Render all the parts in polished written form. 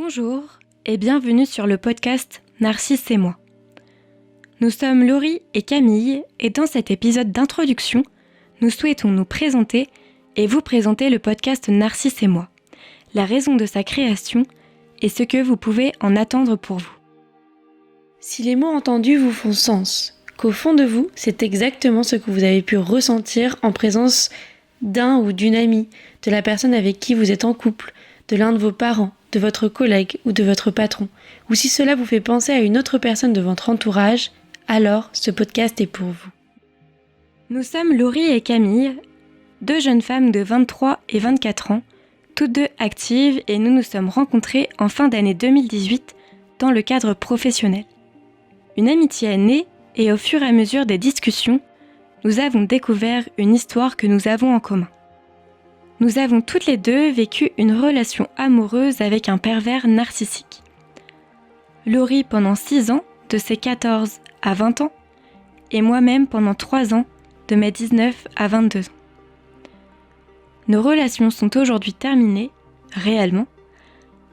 Bonjour et bienvenue sur le podcast Narcisse et moi. Nous sommes Laurie et Camille et dans cet épisode d'introduction, nous souhaitons nous présenter et vous présenter le podcast Narcisse et moi, la raison de sa création et ce que vous pouvez en attendre pour vous. Si les mots entendus vous font sens, qu'au fond de vous, c'est exactement ce que vous avez pu ressentir en présence d'un ou d'une amie, de la personne avec qui vous êtes en couple, de l'un de vos parents, de votre collègue ou de votre patron, ou si cela vous fait penser à une autre personne de votre entourage, alors ce podcast est pour vous. Nous sommes Laurie et Camille, deux jeunes femmes de 23 et 24 ans, toutes deux actives et nous nous sommes rencontrées en fin d'année 2018 dans le cadre professionnel. Une amitié est née et au fur et à mesure des discussions, nous avons découvert une histoire que nous avons en commun. Nous avons toutes les deux vécu une relation amoureuse avec un pervers narcissique. Laurie pendant 6 ans, de ses 14 à 20 ans, et moi-même pendant 3 ans, de mes 19 à 22 ans. Nos relations sont aujourd'hui terminées, réellement,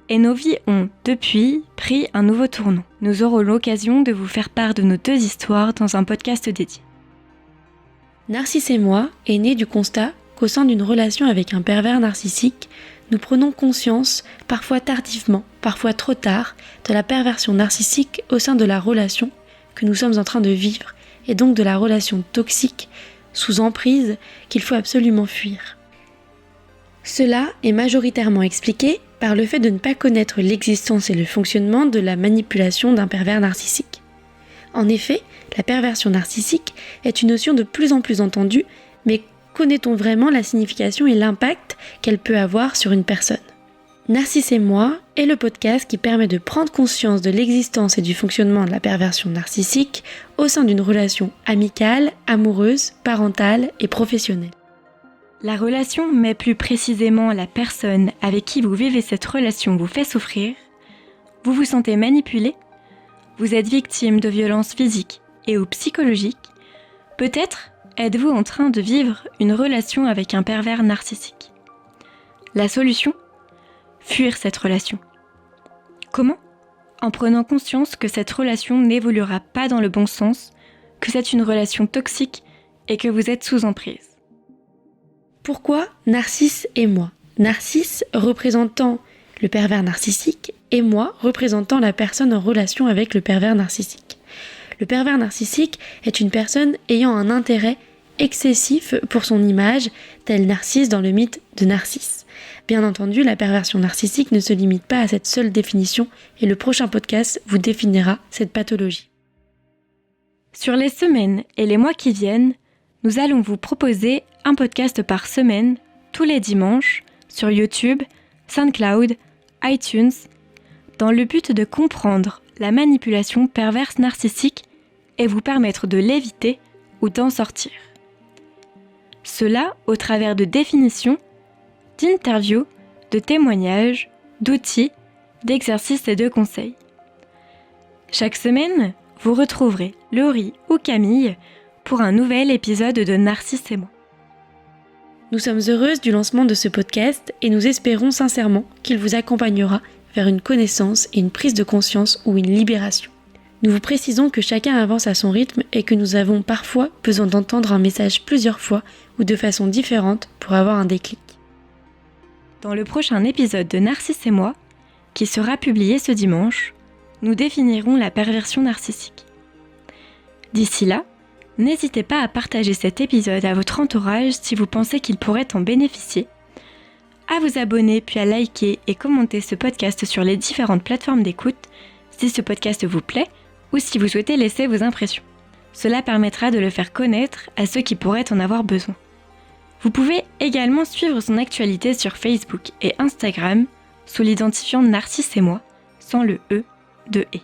et nos vies ont, depuis, pris un nouveau tournant. Nous aurons l'occasion de vous faire part de nos deux histoires dans un podcast dédié. Narcisse et moi est né du constat qu'au sein d'une relation avec un pervers narcissique, nous prenons conscience, parfois tardivement, parfois trop tard, de la perversion narcissique au sein de la relation que nous sommes en train de vivre, et donc de la relation toxique, sous emprise, qu'il faut absolument fuir. Cela est majoritairement expliqué par le fait de ne pas connaître l'existence et le fonctionnement de la manipulation d'un pervers narcissique. En effet, la perversion narcissique est une notion de plus en plus entendue, mais connaît-on vraiment la signification et l'impact qu'elle peut avoir sur une personne ? Narcisse et moi est le podcast qui permet de prendre conscience de l'existence et du fonctionnement de la perversion narcissique au sein d'une relation amicale, amoureuse, parentale et professionnelle. La relation, mais plus précisément la personne avec qui vous vivez cette relation vous fait souffrir, vous vous sentez manipulé, vous êtes victime de violences physiques et ou psychologiques, peut-être êtes-vous en train de vivre une relation avec un pervers narcissique. La solution ? Fuir cette relation. Comment ? En prenant conscience que cette relation n'évoluera pas dans le bon sens, que c'est une relation toxique et que vous êtes sous emprise. Pourquoi Narcisse et moi ? Narcisse représentant le pervers narcissique et moi représentant la personne en relation avec le pervers narcissique. Le pervers narcissique est une personne ayant un intérêt excessif pour son image, tel Narcisse dans le mythe de Narcisse. Bien entendu, la perversion narcissique ne se limite pas à cette seule définition et le prochain podcast vous définira cette pathologie. Sur les semaines et les mois qui viennent, nous allons vous proposer un podcast par semaine, tous les dimanches, sur YouTube, SoundCloud, iTunes, dans le but de comprendre la manipulation perverse narcissique et vous permettre de l'éviter ou d'en sortir. Cela au travers de définitions, d'interviews, de témoignages, d'outils, d'exercices et de conseils. Chaque semaine, vous retrouverez Laurie ou Camille pour un nouvel épisode de Narcisse et moi. Nous sommes heureuses du lancement de ce podcast et nous espérons sincèrement qu'il vous accompagnera vers une connaissance et une prise de conscience ou une libération. Nous vous précisons que chacun avance à son rythme et que nous avons parfois besoin d'entendre un message plusieurs fois ou de façon différente pour avoir un déclic. Dans le prochain épisode de Narcisse et moi, qui sera publié ce dimanche, nous définirons la perversion narcissique. D'ici là, n'hésitez pas à partager cet épisode à votre entourage si vous pensez qu'il pourrait en bénéficier, à vous abonner puis à liker et commenter ce podcast sur les différentes plateformes d'écoute si ce podcast vous plaît ou si vous souhaitez laisser vos impressions. Cela permettra de le faire connaître à ceux qui pourraient en avoir besoin. Vous pouvez également suivre son actualité sur Facebook et Instagram sous l'identifiant Narcisse et moi, sans le E de « et ».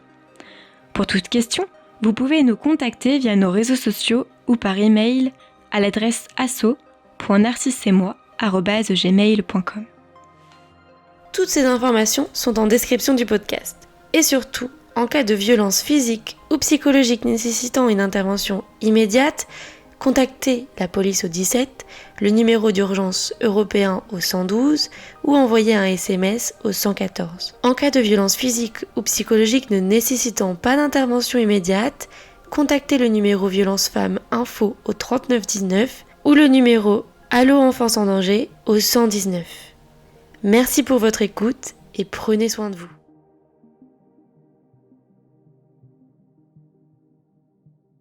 Pour toute question, vous pouvez nous contacter via nos réseaux sociaux ou par email à l'adresse asso.narcisseetmoi@gmail.com. Toutes ces informations sont en description du podcast. Et surtout, en cas de violence physique ou psychologique nécessitant une intervention immédiate, contactez la police au 17, le numéro d'urgence européen au 112 ou envoyez un SMS au 114. En cas de violence physique ou psychologique ne nécessitant pas d'intervention immédiate, contactez le numéro Violence Femmes Info au 3919 ou le numéro Allo Enfance en danger au 119. Merci pour votre écoute et prenez soin de vous.